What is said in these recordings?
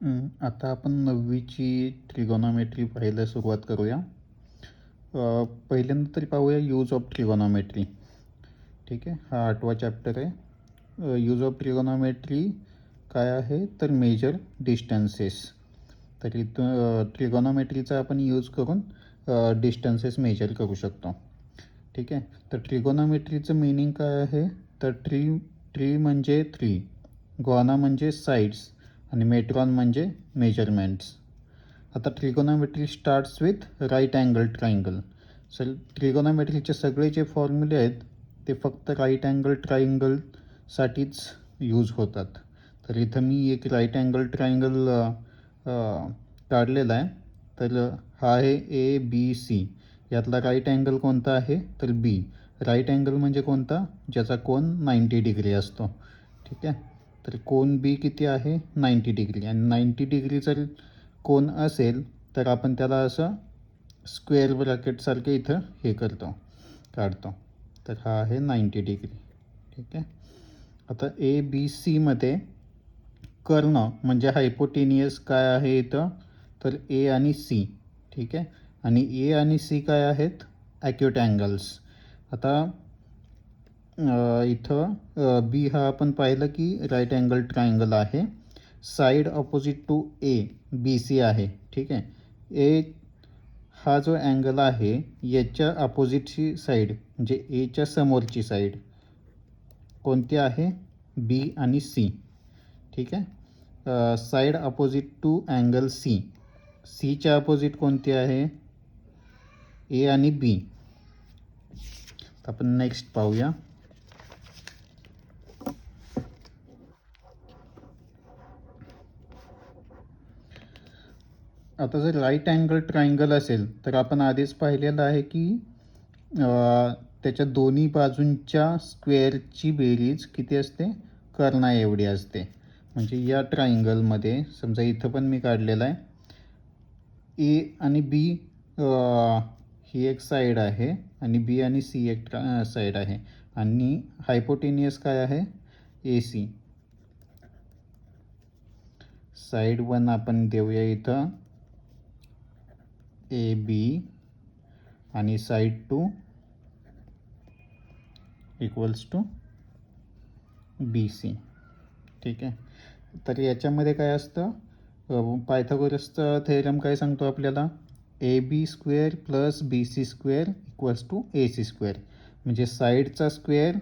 आता आपण 9वीची ट्रिगोनॉमेट्री पाहायला सुरुवात करूया. पहिल्यांदा तरी पाहूया यूज ऑफ ट्रिगोनॉमेट्री. ठीक आहे, हा 8वा चॅप्टर आहे. यूज ऑफ ट्रिगोनॉमेट्री काय आहे तर मेजर डिस्टन्सेस. तर इथं ट्रिगोनॉमेट्रीचा आपण यूज करून डिस्टन्सेस मेजर करू शकतो. ठीक आहे, तर ट्रिगोनॉमेट्रीचं मिनिंग काय आहे तर ट्री म्हणजे 3, गोना म्हणजे साईड्स आणि मेट्रॉन म्हणजे मेजरमेंट्स. आता trigonometry starts with right angle triangle. Sir ट्रिगोनॉमेट्रीचे सगळे जे फॉर्म्युले आहेत ते फक्त राईट अँगल ट्रायंगलसाठीच यूज होतात. तर इथं मी एक राईट अँगल ट्रायंगल काढलेला आहे. तर हा आहे ABC. यातला राईट अँगल कोणता आहे तर B. राईट अँगल म्हणजे कोणता ज्याचा कोन 90 डिग्री असतो. ठीक आहे, तर कोन B किती आहे 90 डिग्री. आणि 90 डिग्री जर कोन असेल तर आपण त्याला असं स्क्वेअर ब्रॅकेटसारखं इथं हे काढतो. तर हा आहे 90 डिग्री. ठीक आहे, आता ABCमध्ये कर्ण म्हणजे हायपोटेनियस काय आहे इथं तर A आणि C. ठीक आहे, आणि A आणि C काय आहेत ॲक्यूट अँगल्स. आता इथं B हा आपण पाहिलं की राईट अँगल ट्रायंगल आहे. साईड ऑपोजिट टू ABC आहे. ठीक आहे, ए हा जो अँगल आहे याच्या अपोजिटची साईड म्हणजे एच्या समोरची साईड कोणती आहे B आणि C. ठीक आहे, साईड अपोजिट टू अँगल Cच्या अपोजिट कोणती आहे A आणि B. आपण नेक्स्ट पाहूया. आता जर राईट अँगल ट्रायंगल असेल तर आपण आधीच पाहिलेलं आहे की त्याच्या दोन्ही बाजूंच्या स्क्वेअरची बेरीज किती असते कर्णा एवढी असते. म्हणजे या ट्रायंगलमध्ये समजा इथं पण मी काढलेलं आहे A आणि B ही एक साईड आहे आणि B आणि C एक साईड आहे आणि हायपोटेनियस काय आहे AC. साईड 1 आपण देऊया इथं AB आणि साईड 2 इक्वल्स टू BC. ठीक आहे, तर याच्यामध्ये काय असतं पायथागोरसचा थेरम काय सांगतो आपल्याला AB square plus BC square equals to AC square. म्हणजे साईडचा स्क्वेअर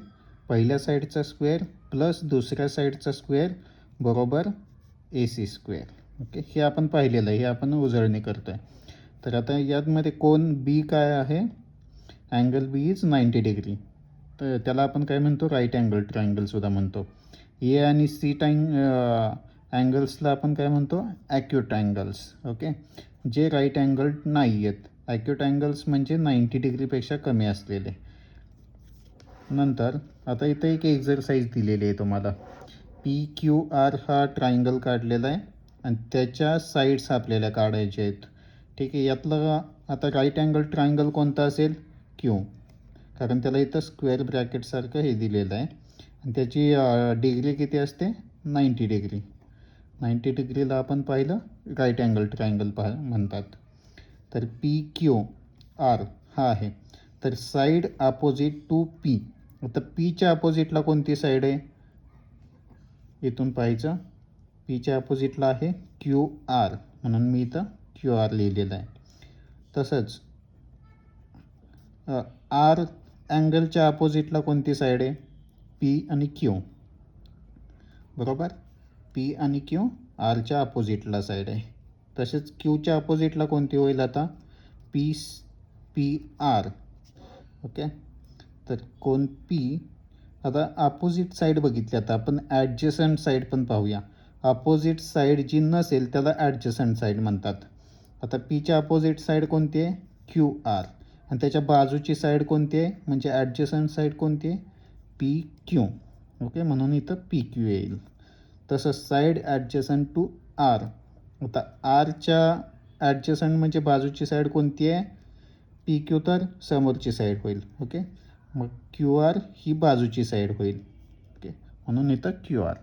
पहिल्या साईडचा स्क्वेअर प्लस दुसऱ्या साईडचा स्क्वेअर बरोबर AC स्क्वेअर. ओके, हे आपण पाहिलेलं आहे, हे आपण उजळणी करतो आहे. तर आता यामध्ये कोन B काय आहे अँगल B इज 90 डिग्री. तर त्याला आपण काय म्हणतो राईट अँगल ट्रायंगलसुद्धा म्हणतो. A आणि C अँगल्सला आपण काय म्हणतो ॲक्यूट अँगल्स. ओके, जे राईट अँगल नाही आहेत. ॲक्यूट अँगल्स म्हणजे 90 डिग्रीपेक्षा कमी असलेले. नंतर आता इथं एक एक्झरसाइज दिलेली आहे तुम्हाला. PQR हा ट्रायंगल काढलेला आहे आणि त्याच्या साईड्स आपल्याला काढायचे आहेत. ठीक आहे, यातलं आता राईट अँगल ट्रायंगल कोणता असेल Q, कारण त्याला इथं स्क्वेअर ब्रॅकेटसारखं हे दिलेलं आहे आणि त्याची डिग्री किती असते 90 डिग्री. 90 डिग्रीला आपण पाहिलं राईट अँगल ट्रायंगल म्हणतात. तर PQR हा आहे. तर साईड अपोजिट टू P. आता Pच्या अपोजिटला कोणती साईड आहे इथून पाहायचं. Pच्या अपोजिटला आहे QR म्हणून मी इथं QR लिहिलेलं आहे. तसंच R अँगलच्या अपोजिटला कोणती साईड आहे P आणि Q. बरोबर, P आणि Q Rच्या अपोजिटला साईड आहे. तसेच Qच्या अपोजिटला कोणती होईल आता PR. ओके, तर कोण P आता अपोजिट साईड बघितली. आता आपण ॲडजसंट साईड पण पाहूया. अपोजिट साईड जी नसेल त्याला ॲडजसंट साईड म्हणतात. आता Pच्या अपोजिट साईड कोणती आहे QR आणि त्याच्या बाजूची साईड कोणती आहे म्हणजे ॲडजसंट साईड कोणती आहे PQ. ओके, म्हणून इथं PQ येईल. तसं साईड ॲडजसंट टू R. आता Rच्या ॲडजसंट म्हणजे बाजूची साईड कोणती आहे PQ तर समोरची साईड होईल. ओके, मग QR ही बाजूची साईड होईल. ओके, म्हणून इथं QR.